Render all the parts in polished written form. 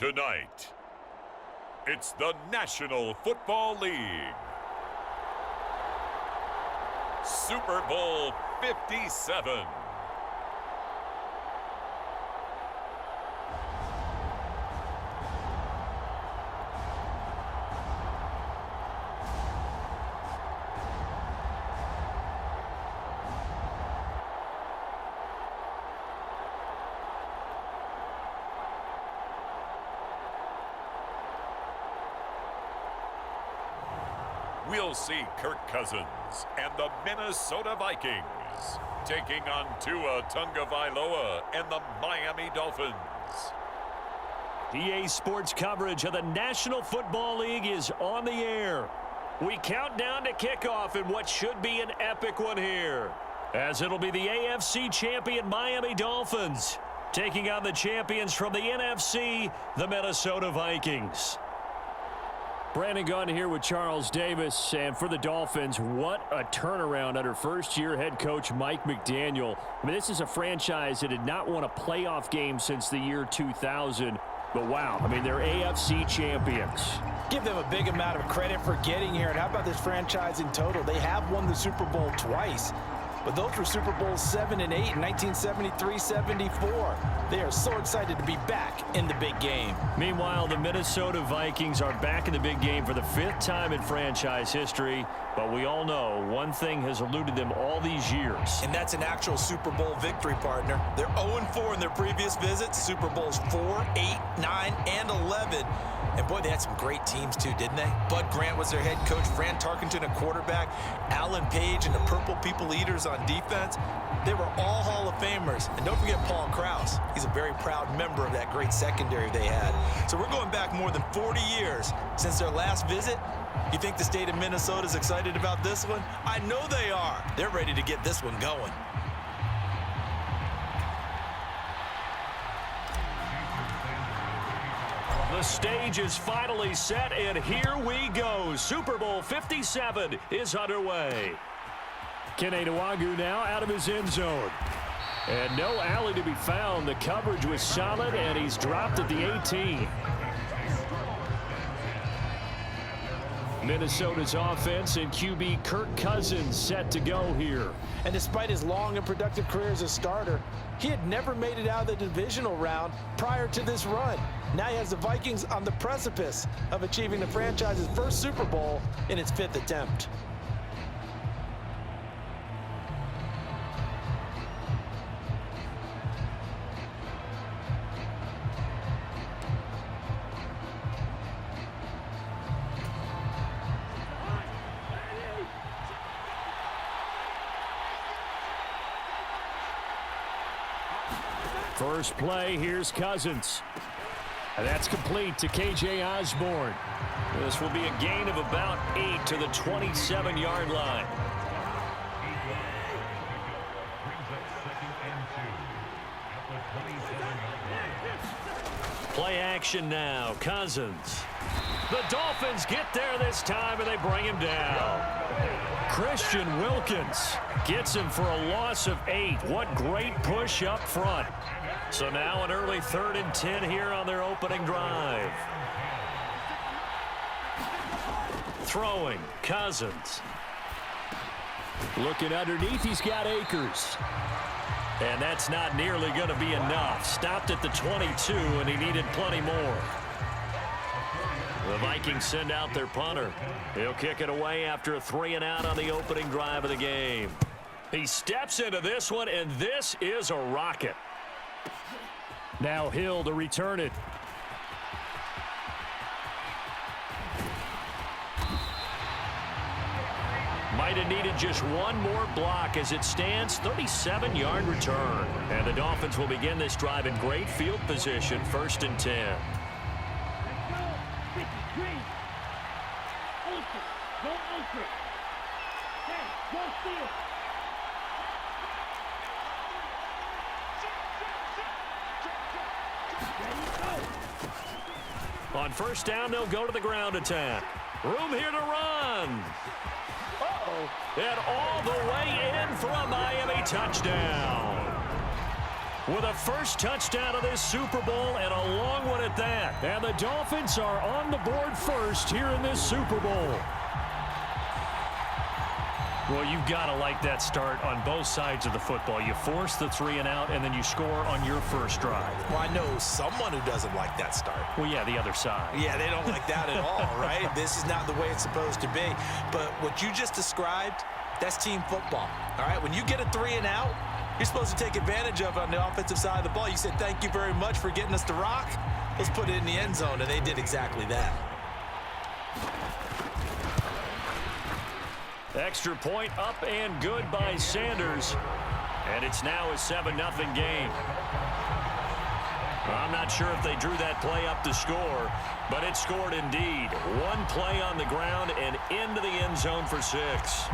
Tonight, it's the National Football League. Super Bowl 57. We'll see Kirk Cousins and the Minnesota Vikings taking on Tua Tagovailoa and the Miami Dolphins. EA Sports coverage of the National Football League is on the air. We count down to kickoff in what should be an epic one here, as it'll be the AFC champion Miami Dolphins taking on the champions from the NFC, the Minnesota Vikings. Brandon Gunn here with Charles Davis, and for the Dolphins, what a turnaround under first-year head coach Mike McDaniel. I mean, this is a franchise that did not win a playoff game since the year 2000, but wow, I mean, they're AFC champions. Give them a big amount of credit for getting here, and how about this franchise in total? They have won the Super Bowl twice, but those were Super Bowls 7 and 8 in 1973-74. They are so excited to be back in the big game. Meanwhile, the Minnesota Vikings are back in the big game for the 5th time in franchise history, but we all know one thing has eluded them all these years. And that's an actual Super Bowl victory, partner. They're 0-4 in their previous visits, Super Bowls 4, 8, 9, and 11. And boy, they had some great teams too, didn't they? Bud Grant was their head coach, Fran Tarkenton a quarterback, Alan Page and the Purple People Eaters on defense. They were all Hall of Famers. And don't forget Paul Krause. He's a very proud member of that great secondary they had. So we're going back more than 40 years since their last visit. You think the state of Minnesota is excited about this one? I know they are. They're ready to get this one going. The stage is finally set, and here we go. Super Bowl 57 is underway. Kene Nwangwu now out of his end zone. And no alley to be found. The coverage was solid, and he's dropped at the 18. Minnesota's offense and QB Kirk Cousins set to go here. And despite his long and productive career as a starter, he had never made it out of the divisional round prior to this run. Now he has the Vikings on the precipice of achieving the franchise's first Super Bowl in its 5th attempt. First play, here's Cousins. And that's complete to KJ Osborne. This will be a gain of about 8 to the 27-yard line. Play action now, Cousins. The Dolphins get there this time, and they bring him down. Christian Wilkins gets him for a loss of 8. What great push up front. So now an early 3rd and 10 here on their opening drive. Throwing, Cousins. Looking underneath, he's got Akers. And that's not nearly going to be enough. Stopped at the 22, and he needed plenty more. The Vikings send out their punter. He'll kick it away after a 3-and-out on the opening drive of the game. He steps into this one, and this is a rocket. Now Hill to return it. Might have needed just one more block as it stands. 37-yard return. And the Dolphins will begin this drive in great field position, 1st and 10. On 1st down, they'll go to the ground attack. Room here to run. And all the way in for a Miami touchdown. with a first touchdown of this Super Bowl, and a long one at that. And the Dolphins are on the board first here in this Super Bowl. Well, you've got to like that start on both sides of the football. You force the 3 and out, and then you score on your first drive. Well, I know someone who doesn't like that start. Well, yeah, the other side. Yeah, they don't like that at all, right? This is not the way it's supposed to be. But what you just described, that's team football, all right? When you get a 3 and out, you're supposed to take advantage of it on the offensive side of the ball. You said, thank you very much for getting us to rock. Let's put it in the end zone, and they did exactly that. Extra point up and good by Sanders. And it's now a 7-0 game. I'm not sure if they drew that play up to score, but it scored indeed. One play on the ground and into the end zone for 6.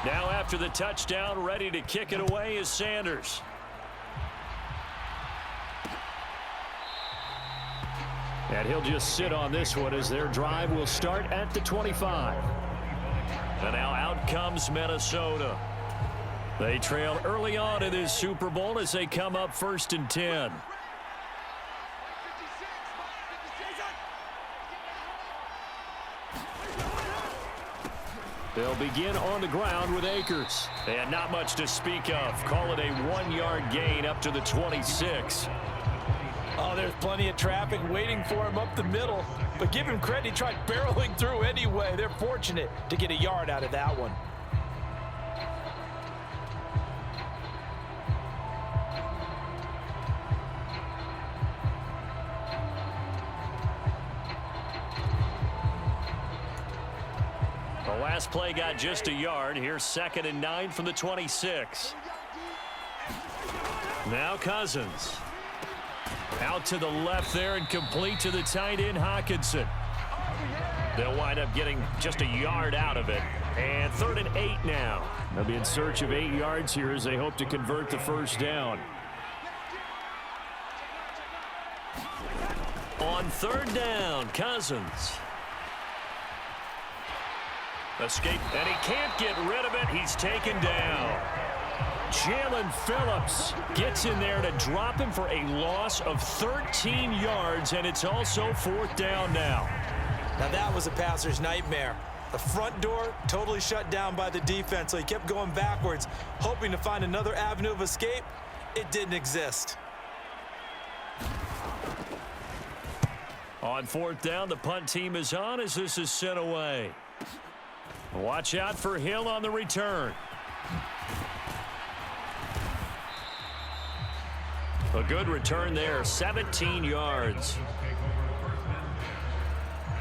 Now after the touchdown, ready to kick it away is Sanders. And he'll just sit on this one as their drive will start at the 25. And now out comes Minnesota. They trail early on in this Super Bowl as they come up 1st and 10. They'll begin on the ground with Akers. And not much to speak of. Call it a 1-yard gain up to the 26. Oh, there's plenty of traffic waiting for him up the middle. But give him credit, he tried barreling through anyway. They're fortunate to get a yard out of that one. The last play got just a yard. Here's 2nd and 9 from the 26. Now Cousins. Out to the left there and complete to the tight end, Hockenson. They'll wind up getting just a yard out of it. And 3rd and 8 now. They'll be in search of 8 yards here as they hope to convert the first down. On 3rd down, Cousins. Escape, and he can't get rid of it. He's taken down. Jalen Phillips gets in there to drop him for a loss of 13 yards, and it's also 4th down now. Now that was a passer's nightmare. The front door totally shut down by the defense, so he kept going backwards, hoping to find another avenue of escape. It didn't exist. On 4th down, the punt team is on as this is sent away. Watch out for Hill on the return. A good return there, 17 yards.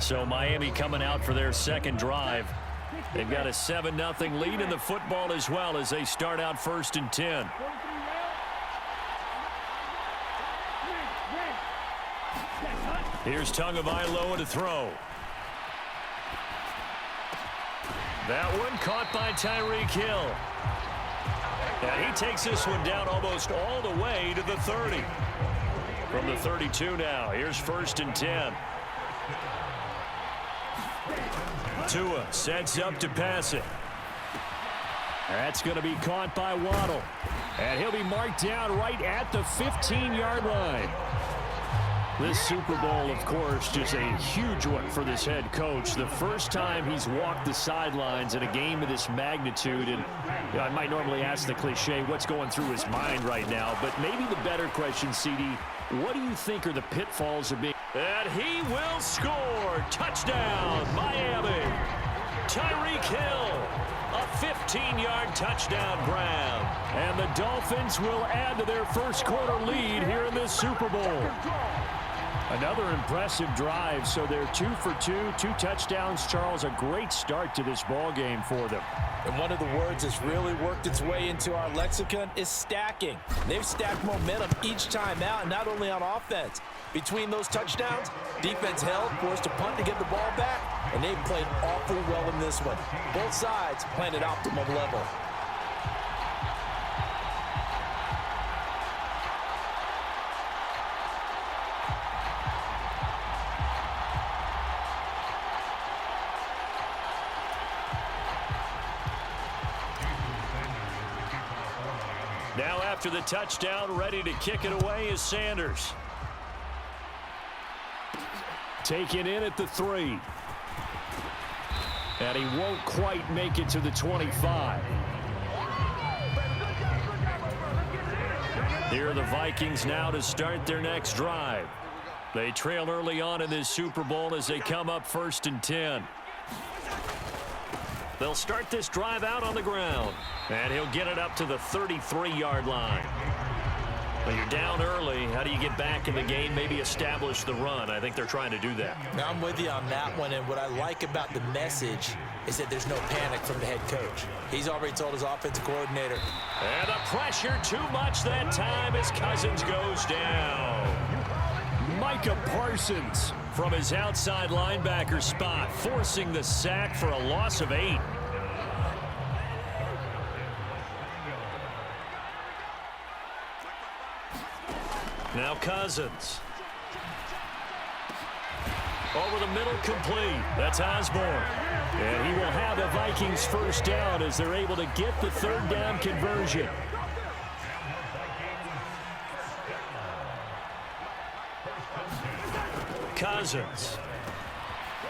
So Miami coming out for their second drive. They've got a 7-0 lead in the football as well as they start out 1st and 10. Here's Tagovailoa to throw. That one caught by Tyreek Hill. And he takes this one down almost all the way to the 30. From the 32 now, here's 1st and 10. Tua sets up to pass it. That's going to be caught by Waddle. And he'll be marked down right at the 15-yard line. This Super Bowl, of course, just a huge one for this head coach. The first time he's walked the sidelines in a game of this magnitude. And you know, I might normally ask the cliche, what's going through his mind right now? But maybe the better question, CD, what do you think are the pitfalls of being... And he will score. Touchdown, Miami. Tyreek Hill, a 15-yard touchdown grab. And the Dolphins will add to their first quarter lead here in this Super Bowl. Another impressive drive, so they're 2 for 2, 2 touchdowns. Charles, a great start to this ball game for them. And one of the words that's really worked its way into our lexicon is stacking. They've stacked momentum each time out, not only on offense, Between those touchdowns, defense held, forced a punt to get the ball back, and they've played awfully well in this one. Both sides playing at optimum level. Now after the touchdown, ready to kick it away is Sanders. Taken in at the 3. And he won't quite make it to the 25. Here are the Vikings now to start their next drive. They trail early on in this Super Bowl as they come up 1st and 10. They'll start this drive out on the ground. And he'll get it up to the 33-yard line. When you're down early, how do you get back in the game, maybe establish the run? I think they're trying to do that. Now, I'm with you on that one, and what I like about the message is that there's no panic from the head coach. He's already told his offensive coordinator. And the pressure too much that time as Cousins goes down. Micah Parsons from his outside linebacker spot, forcing the sack for a loss of 8. Now Cousins. Over the middle, complete. That's Osborne. And he will have the Vikings first down as they're able to get the 3rd down conversion. Cousins.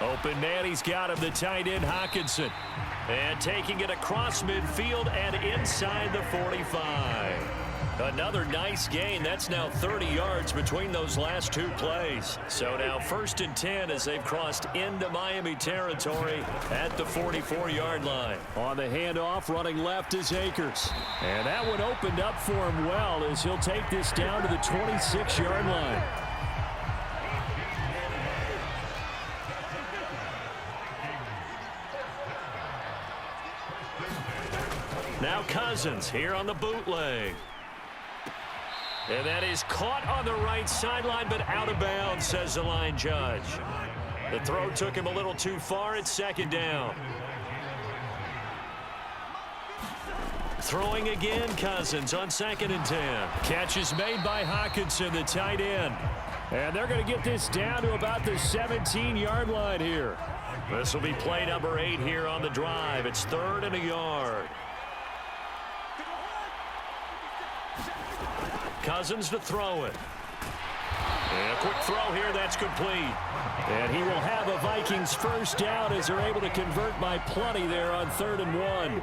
Open man, he's got him, the tight end Hockenson. And taking it across midfield and inside the 45. Another nice gain. That's now 30 yards between those last 2 plays. So now 1st and 10 as they've crossed into Miami territory at the 44-yard line. On the handoff, running left is Akers. And that one opened up for him well as he'll take this down to the 26-yard line. Now Cousins here on the bootleg. And that is caught on the right sideline, but out of bounds, says the line judge. The throw took him a little too far. It's 2nd down. Throwing again, Cousins on 2nd and 10. Catch is made by Hockenson, the tight end. And they're going to get this down to about the 17-yard line here. This will be play number 8 here on the drive. It's 3rd and a yard. Cousins to throw it. And a quick throw here, that's complete. And he will have a Vikings first down as they're able to convert by plenty there on 3rd and 1.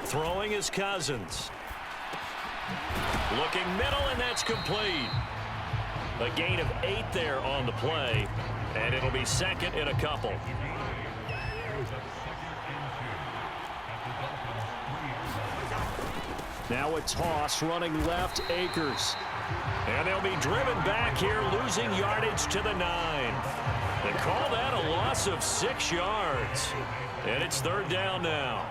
Throwing is Cousins. Looking middle, and that's complete. A gain of 8 there on the play, and it'll be 2nd and a couple. Now a toss running left, Akers. And they'll be driven back here, losing yardage to the 9. They call that a loss of 6 yards. And it's 3rd down now.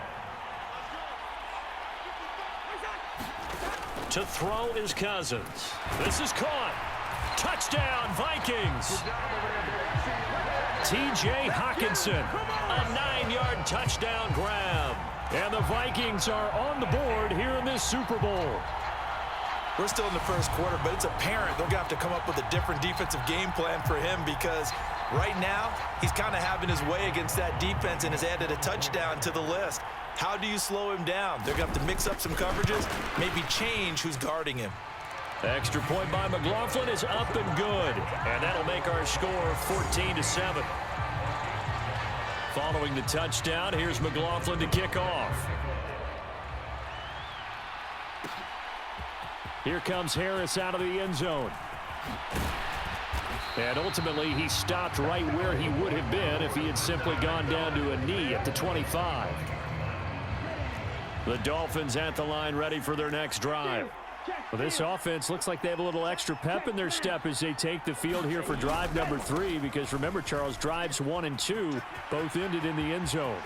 To throw is Cousins. This is caught. Touchdown, Vikings. T.J. Hockenson, a 9-yard touchdown grab. And the Vikings are on the board here in this Super Bowl. We're still in the 1st quarter, but it's apparent they're going to have to come up with a different defensive game plan for him because right now he's kind of having his way against that defense and has added a touchdown to the list. How do you slow him down? They're going to have to mix up some coverages, maybe change who's guarding him. Extra point by McLaughlin is up and good. And that'll make our score 14-7. Following the touchdown, here's McLaughlin to kick off. Here comes Harris out of the end zone. And ultimately, he stopped right where he would have been if he had simply gone down to a knee at the 25. The Dolphins at the line ready for their next drive. Well, this offense looks like they have a little extra pep in their step as they take the field here for drive number 3, because remember, Charles, drives 1 and 2 both ended in the end zone.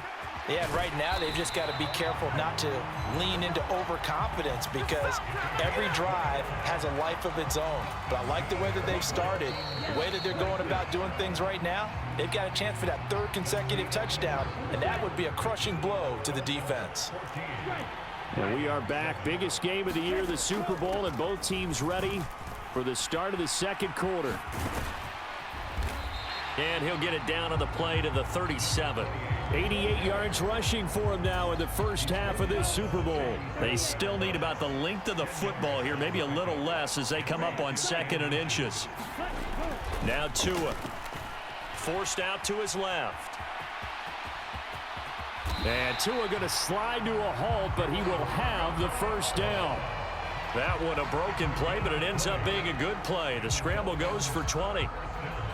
Yeah, and right now they've just got to be careful not to lean into overconfidence, because every drive has a life of its own. But I like the way that they've started, the way that they're going about doing things right now. They've got a chance for that 3rd consecutive touchdown, and that would be a crushing blow to the defense. And we are back. Biggest game of the year, the Super Bowl, and both teams ready for the start of the 2nd quarter. And he'll get it down on the play to the 37. 88 yards rushing for him now in the first half of this Super Bowl. They still need about the length of the football here, maybe a little less as they come up on 2nd and inches. Now Tua. Forced out to his left. And Tua going to slide to a halt, but he will have the first down. That one a broken play, but it ends up being a good play. The scramble goes for 20.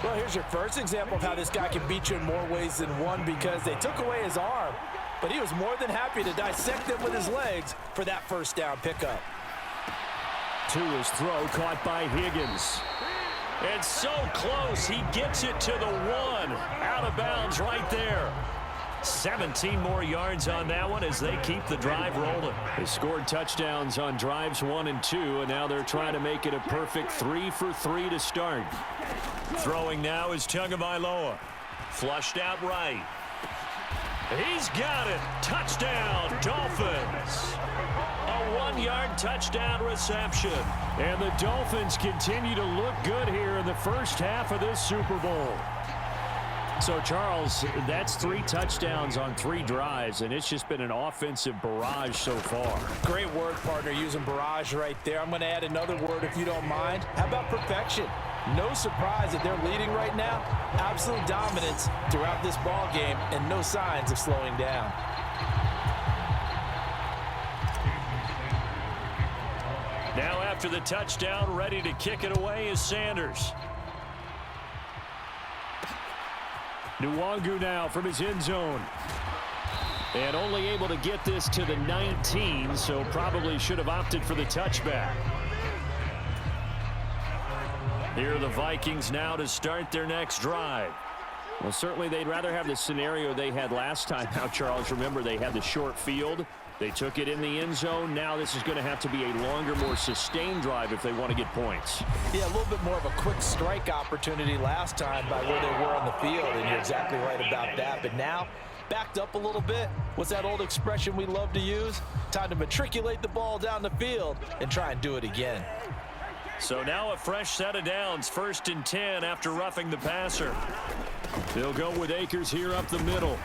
Well, here's your first example of how this guy can beat you in more ways than one, because they took away his arm, but he was more than happy to dissect them with his legs for that first down pickup. Tua's throw caught by Higgins. And so close, he gets it to the 1. Out of bounds right there. 17 more yards on that one as they keep the drive rolling. They scored touchdowns on drives 1 and 2, and now they're trying to make it a perfect 3 for 3 to start. Throwing now is Tagovailoa. Flushed out right. He's got it. Touchdown, Dolphins. A 1-yard touchdown reception. And the Dolphins continue to look good here in the first half of this Super Bowl. So, Charles, that's 3 touchdowns on 3 drives, and it's just been an offensive barrage so far. Great word, partner, using barrage right there. I'm going to add another word if you don't mind. How about perfection? No surprise that they're leading right now. Absolute dominance throughout this ball game, and no signs of slowing down. Now after the touchdown, ready to kick it away is Sanders. Nwangu now from his end zone. And only able to get this to the 19, so probably should have opted for the touchback. Here are the Vikings now to start their next drive. Well, certainly they'd rather have the scenario they had last time. Now, Charles, remember they had the short field. They took it in the end zone. Now this is going to have to be a longer, more sustained drive if they want to get points. Yeah, a little bit more of a quick strike opportunity last time by where they were on the field, and you're exactly right about that. But now, backed up a little bit. What's that old expression we love to use? Time to matriculate the ball down the field and try and do it again. So now a fresh set of downs, 1st and 10 after roughing the passer. They'll go with Akers here up the middle.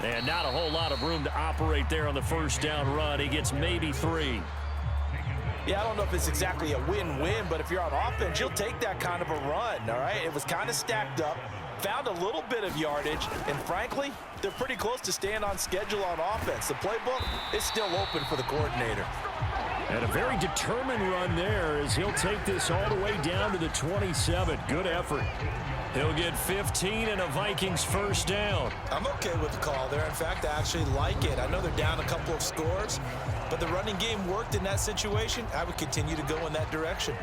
And not a whole lot of room to operate there on the first down run. He gets maybe 3. Yeah, I don't know if it's exactly a win-win, but if you're on offense, you'll take that kind of a run, all right? It was kind of stacked up, found a little bit of yardage, and frankly, they're pretty close to staying on schedule on offense. The playbook is still open for the coordinator. And a very determined run there as he'll take this all the way down to the 27. Good effort. He'll get 15 and a Vikings first down. I'm okay with the call there. In fact, I actually like it. I know they're down a couple of scores, but the running game worked in that situation. I would continue to go in that direction.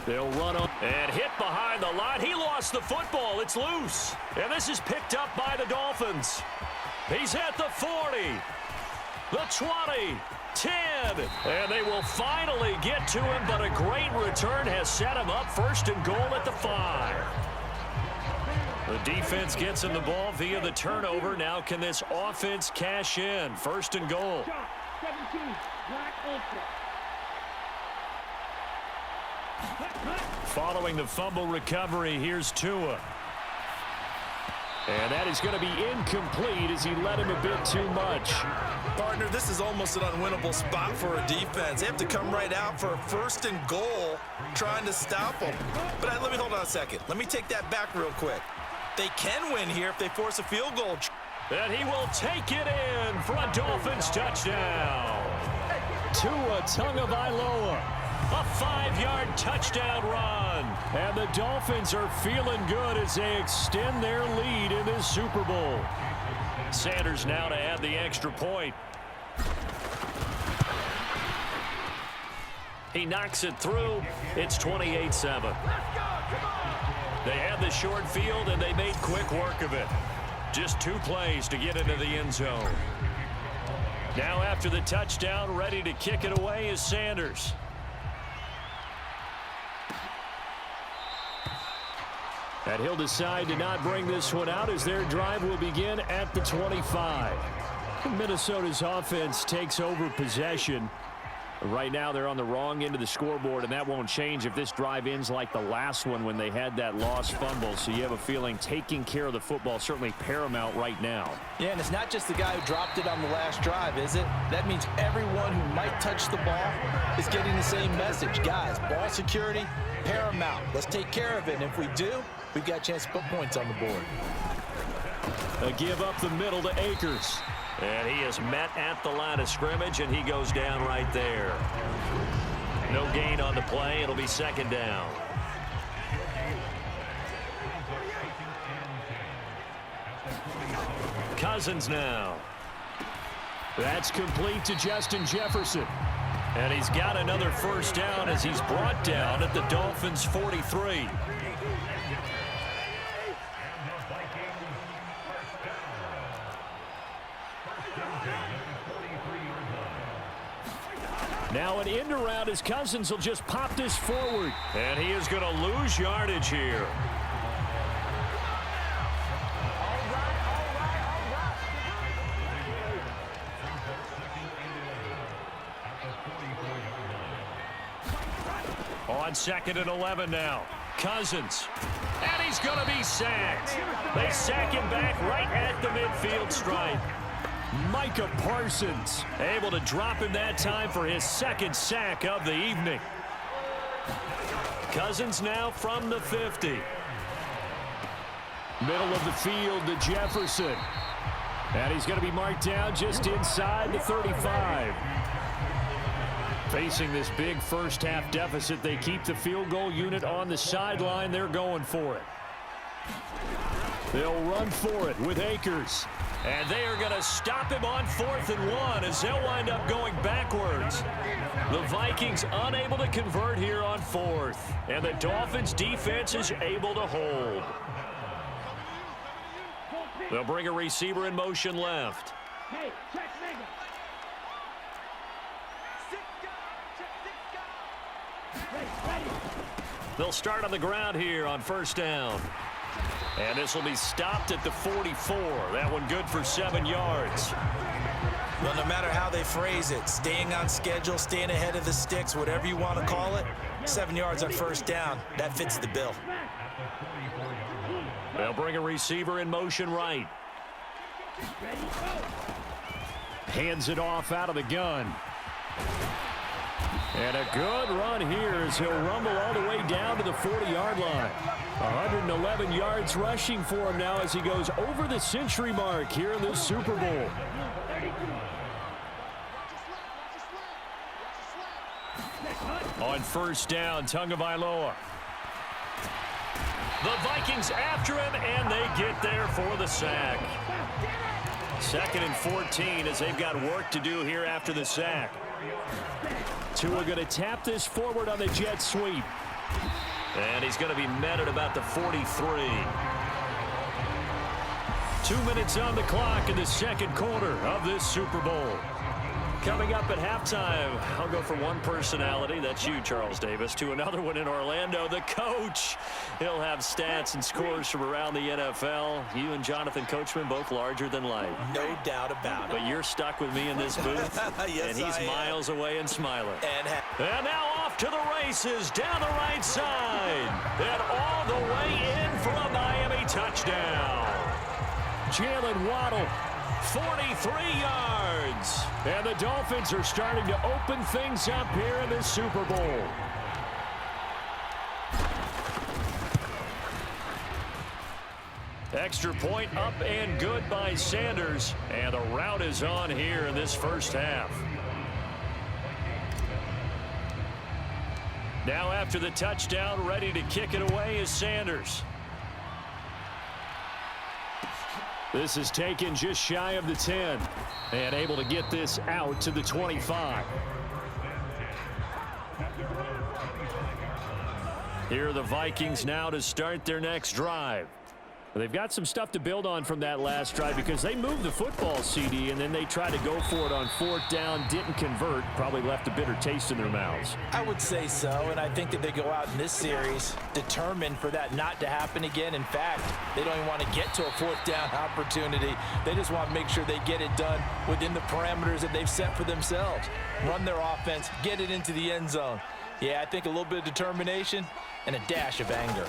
They'll run up and hit behind the line. He lost the football. It's loose. And this is picked up by the Dolphins. He's at the 40, the 20, 10. And they will finally get to him, but a great return has set him up 1st and goal at the 5. The defense gets him the ball via the turnover. Now can this offense cash in? 1st and goal. Following the fumble recovery, here's Tua. And that is going to be incomplete as he led him a bit too much. Partner, this is almost an unwinnable spot for a defense. They have to come right out for a 1st and goal trying to stop them. But let me hold on a second. Let me take that back real quick. They can win here if they force a field goal. And he will take it in for a Dolphins touchdown. Tua Tagovailoa. A 5-yard touchdown run. And the Dolphins are feeling good as they extend their lead in this Super Bowl. Sanders now to add the extra point. He knocks it through. It's 28-7. They had the short field, and they made quick work of it. Just 2 plays to get into the end zone. Now after the touchdown, ready to kick it away is Sanders. And he'll decide to not bring this one out as their drive will begin at the 25. Minnesota's offense takes over possession. Right now they're on the wrong end of the scoreboard, and that won't change if this drive ends like the last one when they had that lost fumble. So you have a feeling taking care of the football certainly paramount right now. Yeah, and it's not just the guy who dropped it on the last drive, is it? That means everyone who might touch the ball is getting the same message. Guys, ball security, paramount. Let's take care of it, and if we do, we've got a chance to put points on the board. A give up the middle to Akers. And he is met at the line of scrimmage, and he goes down right there. No gain on the play. It'll be second down. Cousins now. That's complete to Justin Jefferson. And he's got another first down as he's brought down at the Dolphins' 43. Now an end around as Cousins will just pop this forward. And he is going to lose yardage here. On 2nd and 11 now. Cousins. And he's going to be sacked. They sack him back right at the midfield stripe. Micah Parsons able to drop him that time for his 2nd sack of the evening. Cousins now from the 50. Middle of the field to Jefferson. And he's going to be marked down just inside the 35. Facing this big first half deficit, they keep the field goal unit on the sideline. They're going for it. They'll run for it with Akers. And they are going to stop him on 4th and 1 as they'll wind up going backwards. The Vikings unable to convert here on 4th. And the Dolphins defense is able to hold. They'll bring a receiver in motion left. They'll start on the ground here on 1st down. And this will be stopped at the 44. That one good for 7 yards. Well, no matter how they phrase it, staying on schedule, staying ahead of the sticks, whatever you want to call it, 7 yards on 1st down, that fits the bill. They'll bring a receiver in motion right. Hands it off out of the gun. And a good run here as he'll rumble all the way down to the 40-yard line. 111 yards rushing for him now as he goes over the century mark here in this Super Bowl. On 1st down, Tagovailoa. The Vikings after him, and they get there for the sack. 2nd and 14 as they've got work to do here after the sack. Tua going to tap this forward on the jet sweep. And he's going to be met at about the 43. 2 minutes on the clock in the 2nd quarter of this Super Bowl. Coming up at halftime, I'll go from one personality, that's you, Charles Davis, to another one in Orlando, the coach. He'll have stats and scores from around the NFL. You and Jonathan Coachman, both larger than life. No doubt about it. But you're stuck with me in this booth. Yes, and he's miles away and smiling. And now off to the races down the right side. And all the way in for a Miami touchdown. Jalen Waddle, 43 yards. And the Dolphins are starting to open things up here in this Super Bowl. Extra point up and good by Sanders. And the route is on here in this first half. Now after the touchdown, ready to kick it away is Sanders. This is taken just shy of the 10 and able to get this out to the 25. Here are the Vikings now to start their next drive. They've got some stuff to build on from that last drive because they moved the football, CD, and then they tried to go for it on 4th down, didn't convert, probably left a bitter taste in their mouths. I would say so, and I think that they go out in this series determined for that not to happen again. In fact, they don't even want to get to a 4th down opportunity. They just want to make sure they get it done within the parameters that they've set for themselves. Run their offense, get it into the end zone. Yeah, I think a little bit of determination and a dash of anger.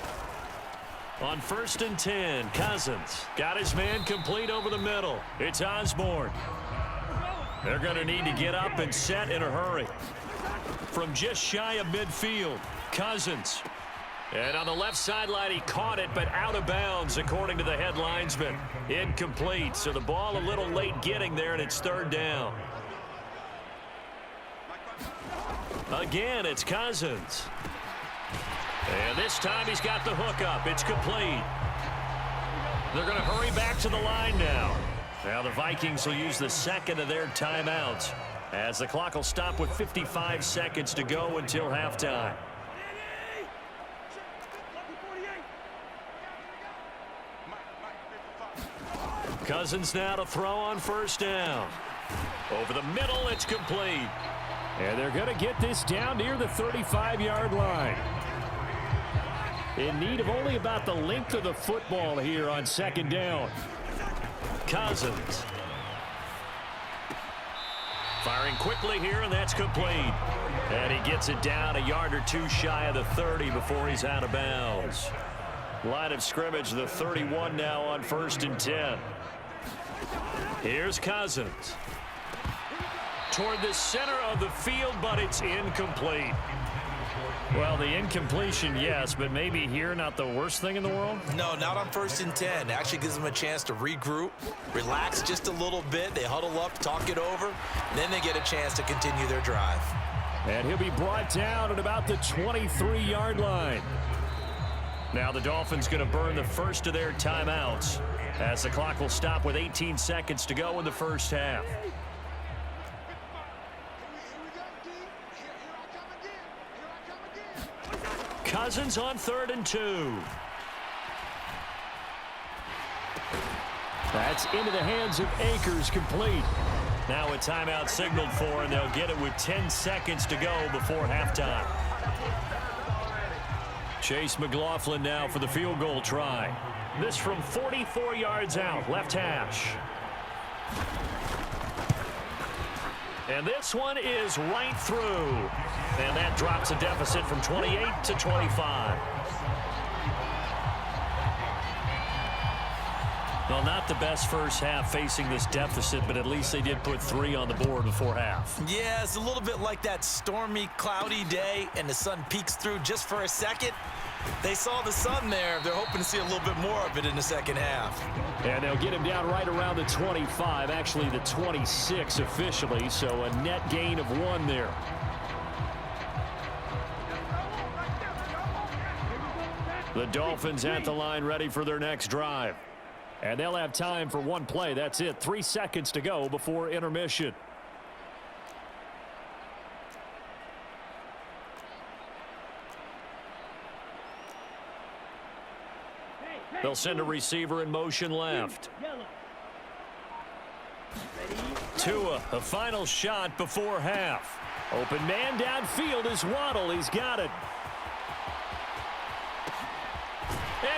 On 1st and 10, Cousins got his man complete over the middle. It's Osborne. They're going to need to get up and set in a hurry. From just shy of midfield, Cousins. And on the left sideline, he caught it, but out of bounds, according to the head linesman. Incomplete, so the ball a little late getting there, and it's 3rd down. Again, it's Cousins. And this time he's got the hook up. It's complete. They're going to hurry back to the line now. Now the Vikings will use the second of their timeouts as the clock will stop with 55 seconds to go until halftime. Cousins now to throw on 1st down. Over the middle, it's complete. And they're going to get this down near the 35-yard line. In need of only about the length of the football here on 2nd down. Cousins. Firing quickly here, and that's complete. And he gets it down a yard or two shy of the 30 before he's out of bounds. Line of scrimmage, the 31 now on 1st and 10. Here's Cousins. Toward the center of the field, but it's incomplete. Well, the incompletion, yes, but maybe here not the worst thing in the world? No, not on 1st and 10. Actually gives them a chance to regroup, relax just a little bit. They huddle up, talk it over, and then they get a chance to continue their drive. And he'll be brought down at about the 23-yard line. Now the Dolphins going to burn the first of their timeouts as the clock will stop with 18 seconds to go in the first half. Cousins on 3rd and 2. That's into the hands of Akers, complete. Now a timeout signaled for, and they'll get it with 10 seconds to go before halftime. Chase McLaughlin now for the field goal try. This from 44 yards out, left hash. And this one is right through. And that drops a deficit from 28 to 25. Well, not the best first half facing this deficit, but at least they did put 3 on the board before half. Yeah, it's a little bit like that stormy, cloudy day, and the sun peeks through just for a second. They saw the sun there. They're hoping to see a little bit more of it in the second half. And they'll get him down right around the 25, actually the 26 officially, so a net gain of 1 there. The Dolphins at the line ready for their next drive. And they'll have time for 1 play. That's it. 3 seconds to go before intermission. They'll send a receiver in motion left. Tua, a final shot before half. Open man downfield is Waddle. He's got it.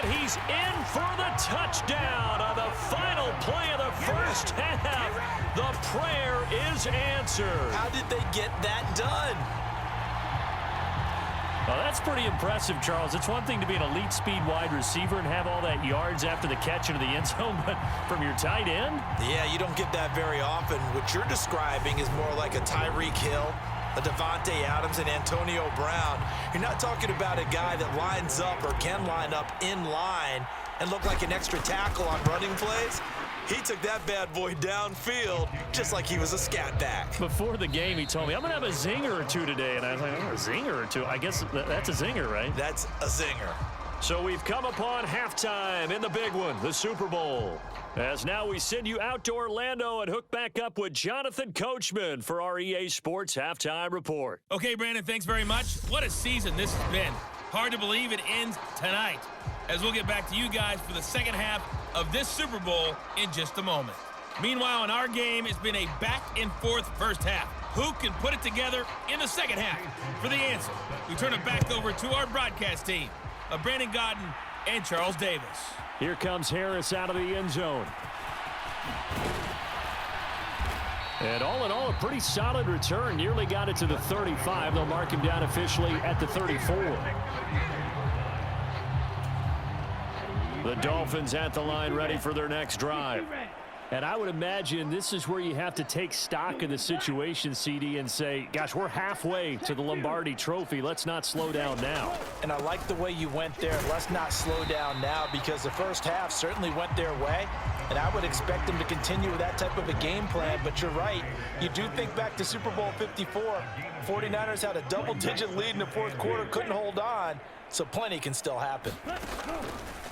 And he's in for the touchdown on the final play of the first half. The prayer is answered. How did they get that done? Well, that's pretty impressive, Charles. It's one thing to be an elite speed wide receiver and have all that yards after the catch into the end zone, but from your tight end? Yeah, you don't get that very often. What you're describing is more like a Tyreek Hill, a Devontae Adams, and Antonio Brown. You're not talking about a guy that lines up or can line up in line and look like an extra tackle on running plays. He took that bad boy downfield just like he was a scat back. Before the game, he told me, I'm going to have a zinger or two today. And I was like, oh, a zinger or two? I guess that's a zinger, right? That's a zinger. So we've come upon halftime in the big one, the Super Bowl. As now we send you out to Orlando and hook back up with Jonathan Coachman for our EA Sports Halftime Report. Okay, Brandon, thanks very much. What a season this has been. Hard to believe it ends tonight, as we'll get back to you guys for the second half of this Super Bowl in just a moment. Meanwhile, in our game, it's been a back-and-forth first half. Who can put it together in the second half? For the answer, we turn it back over to our broadcast team of Brandon Godden and Charles Davis. Here comes Harris out of the end zone. And all in all, a pretty solid return. Nearly got it to the 35. They'll mark him down officially at the 34. The Dolphins at the line, ready for their next drive. And I would imagine this is where you have to take stock of the situation, CD, and say, gosh, we're halfway to the Lombardi Trophy. Let's not slow down now. And I like the way you went there. Let's not slow down now, because the first half certainly went their way. And I would expect them to continue with that type of a game plan. But you're right. You do think back to Super Bowl 54. 49ers had a double-digit lead in the fourth quarter, couldn't hold on. So plenty can still happen.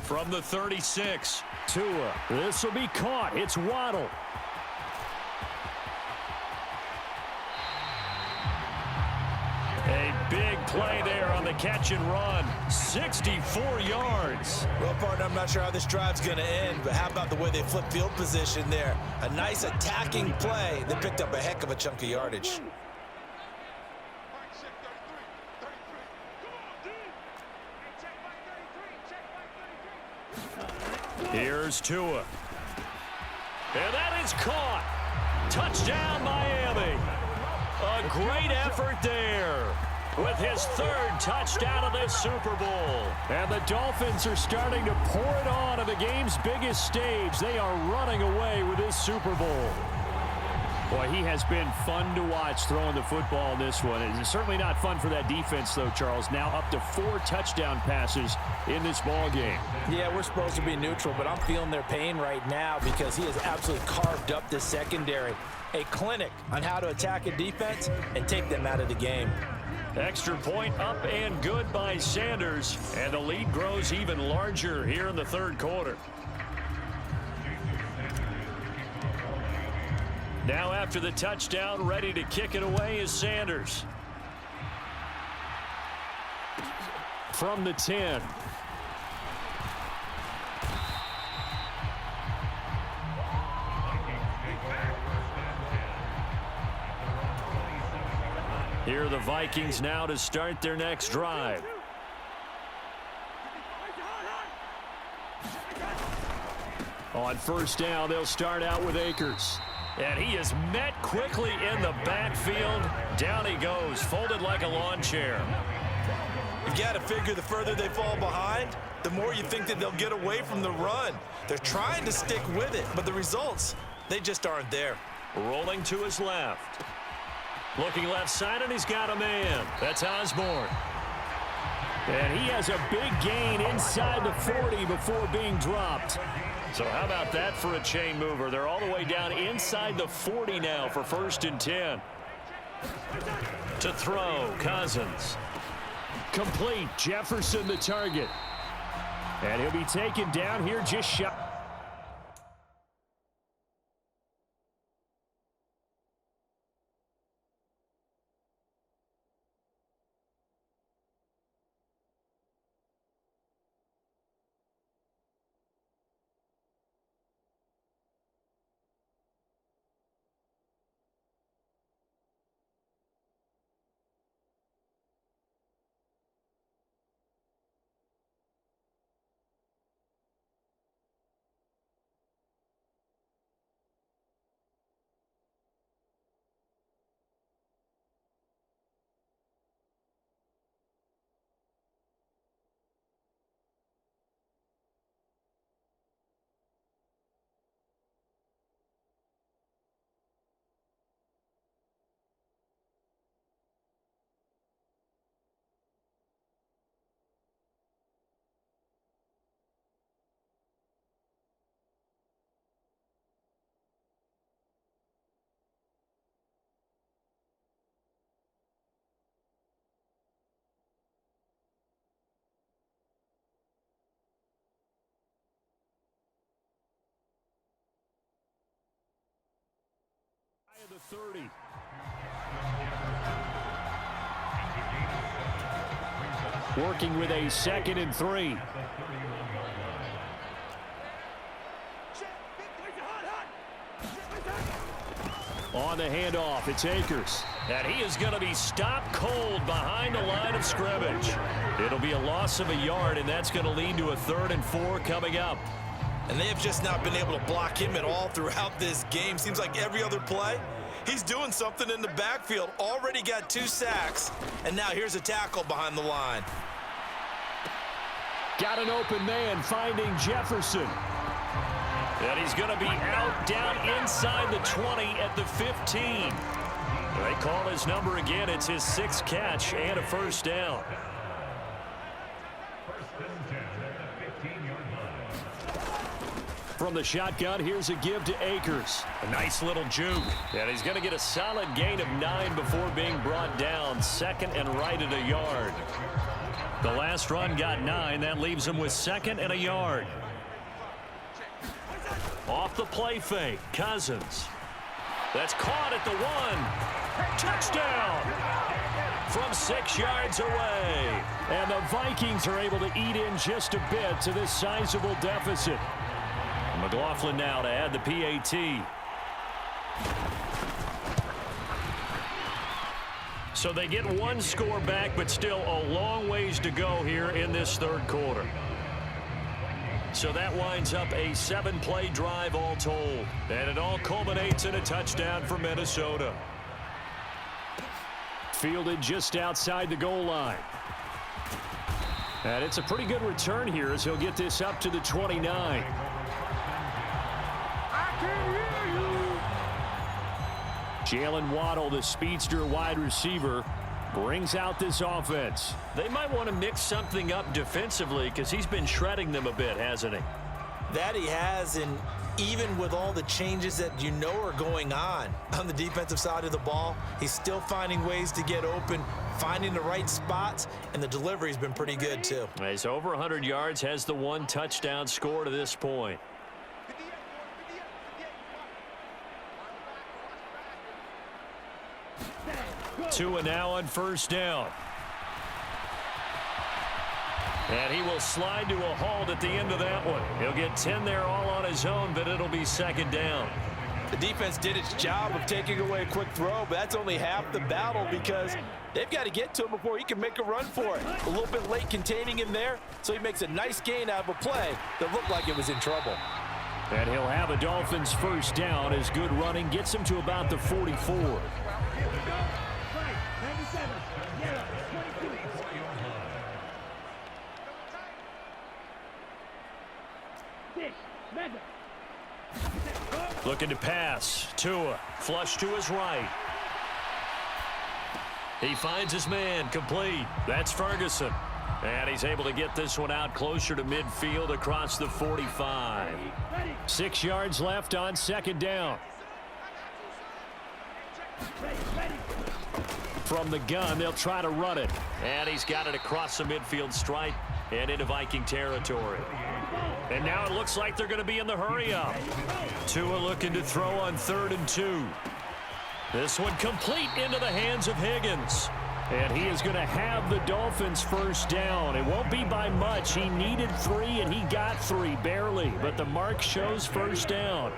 From the 36, Tua. This will be caught. It's Waddle. A big play there on the catch and run. 64 yards. Well, partner, I'm not sure how this drive's going to end, but how about the way they flip field position there? A nice attacking play that picked up a heck of a chunk of yardage. Here's Tua. And that is caught. Touchdown, Miami. A great effort there with his third touchdown of this Super Bowl. And the Dolphins are starting to pour it on at the game's biggest stage. They are running away with this Super Bowl. Boy, he has been fun to watch throwing the football in this one. It's certainly not fun for that defense, though, Charles. Now up to 4 touchdown passes in this ball game. Yeah, we're supposed to be neutral, but I'm feeling their pain right now because he has absolutely carved up the secondary. A clinic on how to attack a defense and take them out of the game. Extra point up and good by Sanders. And the lead grows even larger here in the third quarter. Now after the touchdown, ready to kick it away is Sanders. From the 10. Here are the Vikings now to start their next drive. On first down, they'll start out with Akers. And he is met quickly in the backfield. Down he goes, folded like a lawn chair. You've got to figure the further they fall behind, the more you think that they'll get away from the run. They're trying to stick with it, but the results, they just aren't there. Rolling to his left. Looking left side, and he's got a man. That's Osborne. And he has a big gain inside the 40 before being dropped. So how about that for a chain mover? They're all the way down inside the 40 now for 1st and 10. To throw, Cousins. Complete, Jefferson the target. And he'll be taken down here just shy. the 30. Working with a 2nd and 3. On the handoff, it's Akers. And he is going to be stopped cold behind the line of scrimmage. It'll be a loss of a yard, and that's going to lead to a 3rd and 4 coming up. And they have just not been able to block him at all throughout this game. Seems like every other play, he's doing something in the backfield. Already got 2 sacks, and now here's a tackle behind the line. Got an open man finding Jefferson. And he's going to be out down inside the 20 at the 15. They call his number again. It's his 6th catch and a 1st down. From the shotgun, here's a give to Akers. A nice little juke. And he's going to get a solid gain of 9 before being brought down. 2nd and right at a yard. The last run got 9. That leaves him with 2nd and a yard. Off the play fake, Cousins. That's caught at the 1. Touchdown! From 6 yards away. And the Vikings are able to eat in just a bit to this sizable deficit. McLaughlin now to add the PAT. So they get 1 score back, but still a long ways to go here in this 3rd quarter. So that winds up a 7-play drive all told. And it all culminates in a touchdown for Minnesota. Fielded just outside the goal line. And it's a pretty good return here as he'll get this up to the 29. Jalen Waddle, the speedster wide receiver, brings out this offense. They might want to mix something up defensively because he's been shredding them a bit, hasn't he? That he has, and even with all the changes that you know are going on the defensive side of the ball, he's still finding ways to get open, finding the right spots, and the delivery's been pretty good too. He's over 100 yards, has the 1 touchdown score to this point. Tua now on 1st down. And he will slide to a halt at the end of that one. He'll get 10 there all on his own, but it'll be 2nd down. The defense did its job of taking away a quick throw, but that's only half the battle because they've got to get to him before he can make a run for it. A little bit late containing him there, so he makes a nice gain out of a play that looked like it was in trouble. And he'll have a Dolphins 1st down as good running gets him to about the 44. Looking to pass. Tua, flush to his right. He finds his man, complete. That's Ferguson. And he's able to get this one out closer to midfield across the 45. 6 yards left on 2nd down. From the gun, they'll try to run it. And he's got it across the midfield stripe and into Viking territory. And now it looks like they're going to be in the hurry-up. Tua looking to throw on 3rd and 2. This one complete into the hands of Higgins. And he is going to have the Dolphins 1st down. It won't be by much. He needed 3, and he got 3, barely. But the mark shows 1st down.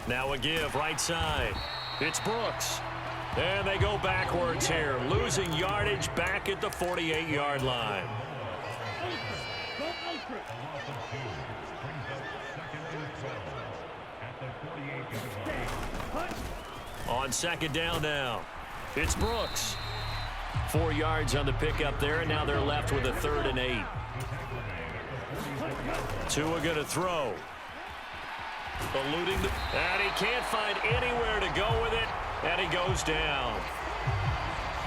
Now a give, right side. It's Brooks. And they go backwards here, losing yardage back at the 48-yard line. On 2nd down now, it's Brooks. 4 yards on the pickup there, and now they're left with a 3rd and 8. Tua going to throw. Eluding and he can't find anywhere to go with it, and he goes down.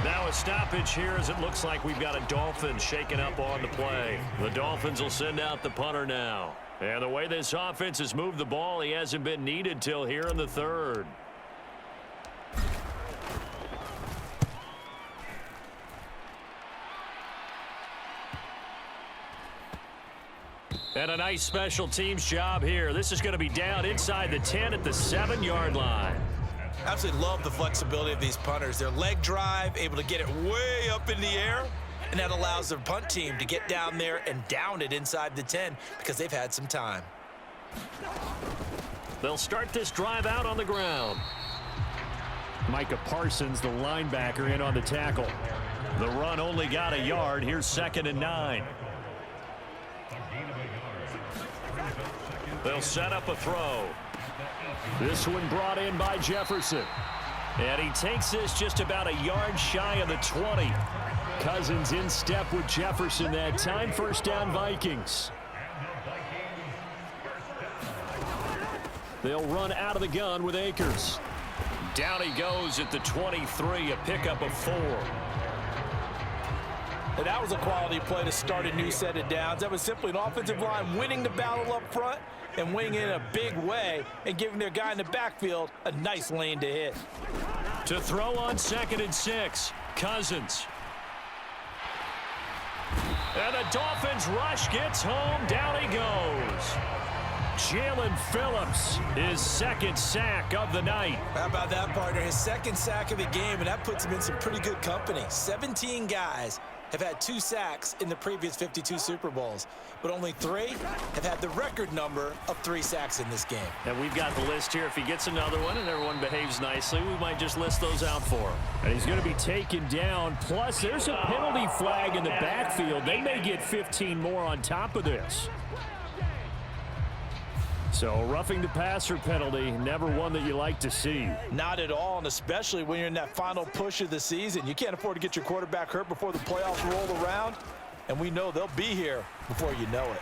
Now a stoppage here as it looks like we've got a Dolphin shaking up on the play. The Dolphins will send out the punter now. And the way this offense has moved the ball, he hasn't been needed till here in the 3rd. And a nice special teams job here. This is going to be down inside the 10 at the 7-yard line. Absolutely love the flexibility of these punters. Their leg drive, able to get it way up in the air, and that allows their punt team to get down there and down it inside the 10 because they've had some time. They'll start this drive out on the ground. Micah Parsons, the linebacker, in on the tackle. The run only got a yard. Here's 2nd and 9. They'll set up a throw. This one brought in by Jefferson. And he takes this just about a yard shy of the 20. Cousins in step with Jefferson that time. First down, Vikings. They'll run out of the gun with Akers. Down he goes at the 23, a pickup of 4. And that was a quality play to start a new set of downs. That was simply an offensive line winning the battle up front and winning it in a big way and giving their guy in the backfield a nice lane to hit. To throw on 2nd and 6, Cousins. And the Dolphins rush gets home. Down he goes. Jalen Phillips, his 2nd sack of the night. How about that, partner? His 2nd sack of the game, and that puts him in some pretty good company. 17 guys have had 2 sacks in the previous 52 Super Bowls, but only 3 have had the record number of 3 sacks in this game. And we've got the list here. If he gets another one and everyone behaves nicely, we might just list those out for him. And he's going to be taken down. Plus, there's a penalty flag in the backfield. They may get 15 more on top of this. So, roughing the passer penalty, never one that you like to see. Not at all, and especially when you're in that final push of the season. You can't afford to get your quarterback hurt before the playoffs roll around, and we know they'll be here before you know it.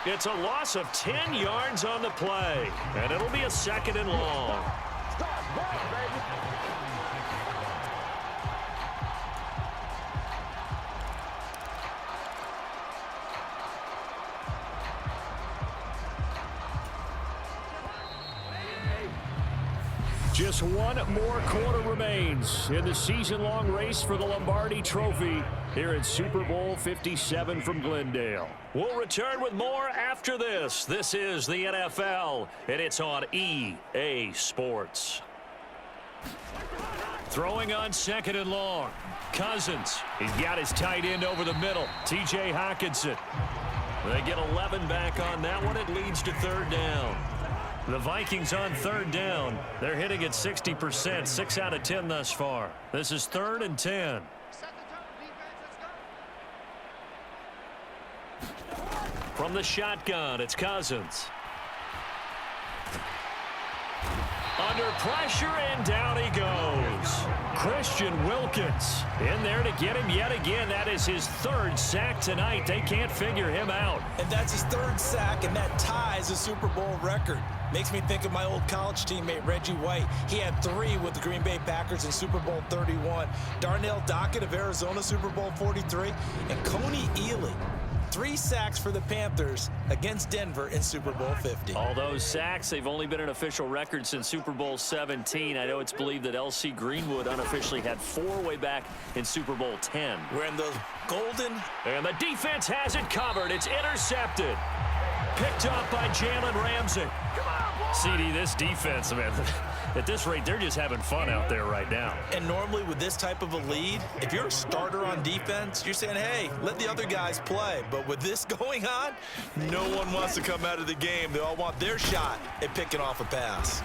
It's a loss of 10 yards on the play, and it'll be a 2nd and long. Just one more quarter remains in the season-long race for the Lombardi Trophy here at Super Bowl 57 from Glendale. We'll return with more after this. This is the NFL, and it's on EA Sports. Throwing on 2nd and long. Cousins. He's got his tight end over the middle. T.J. Hockenson. They get 11 back on that one. It leads to 3rd down. The Vikings on 3rd down. They're hitting at 60%, 6 out of 10 thus far. This is 3rd and 10. From the shotgun, it's Cousins. Under pressure, and down he goes. Christian Wilkins in there to get him yet again. That is his 3rd sack tonight. They can't figure him out. And that's his 3rd sack, and that ties a Super Bowl record. Makes me think of my old college teammate, Reggie White. He had 3 with the Green Bay Packers in Super Bowl 31. Darnell Dockett of Arizona, Super Bowl 43. And Coney Ely, 3 sacks for the Panthers against Denver in Super Bowl 50. All those sacks, they've only been an official record since Super Bowl 17. I know it's believed that L.C. Greenwood unofficially had 4 way back in Super Bowl 10. We're in those golden. And the defense has it covered. It's intercepted. Picked up by Jalen Ramsey. CD, this defense, man, at this rate, they're just having fun out there right now. And normally with this type of a lead, if you're a starter on defense, you're saying, hey, let the other guys play. But with this going on, no one wants to come out of the game. They all want their shot at picking off a pass.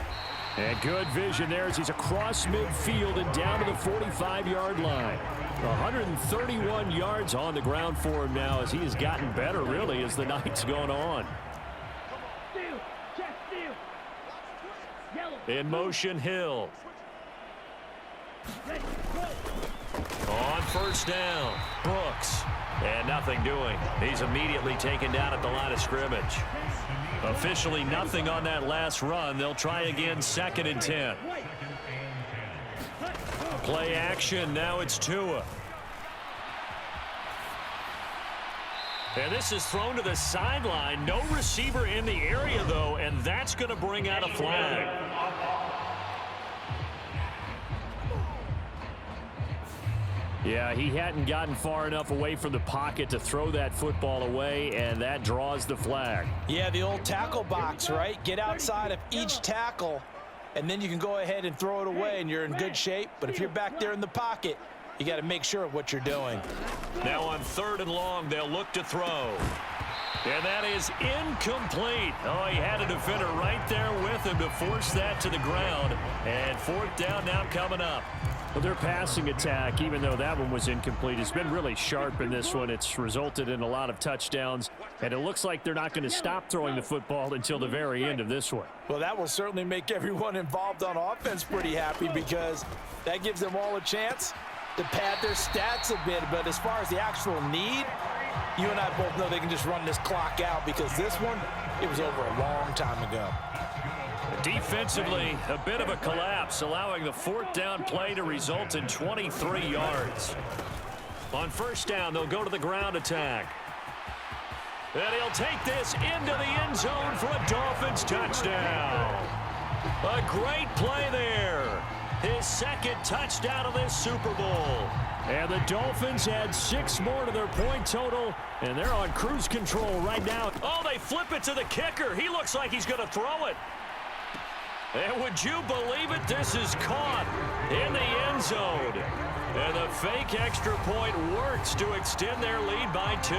And good vision there as he's across midfield and down to the 45-yard line. 131 yards on the ground for him now as he has gotten better, really, as the night's gone on. In motion, Hill. On 1st down, Brooks. And nothing doing. He's immediately taken down at the line of scrimmage. Officially nothing on that last run. They'll try again, 2nd and 10. Play action, now it's Tua. And this is thrown to the sideline. No receiver in the area, though, and that's going to bring out a flag. Yeah, he hadn't gotten far enough away from the pocket to throw that football away, and that draws the flag. Yeah, the old tackle box, right? Get outside of each tackle, and then you can go ahead and throw it away, and you're in good shape. But if you're back there in the pocket, you got to make sure of what you're doing. Now on 3rd and long, they'll look to throw. And that is incomplete. Oh, he had a defender right there with him to force that to the ground. And 4th down now coming up. Well, their passing attack, even though that one was incomplete, has been really sharp in this one. It's resulted in a lot of touchdowns, and it looks like they're not going to stop throwing the football until the very end of this one. Well, that will certainly make everyone involved on offense pretty happy, because that gives them all a chance to pad their stats a bit. But as far as the actual need, you and I both know they can just run this clock out, because this one, it was over a long time ago. Defensively, a bit of a collapse, allowing the 4th down play to result in 23 yards. On 1st down, they'll go to the ground attack. And he'll take this into the end zone for a Dolphins touchdown. A great play there. His 2nd touchdown of this Super Bowl. And the Dolphins add 6 more to their point total, and they're on cruise control right now. Oh, they flip it to the kicker. He looks like he's going to throw it. And would you believe it? This is caught in the end zone. And the fake extra point works to extend their lead by 2.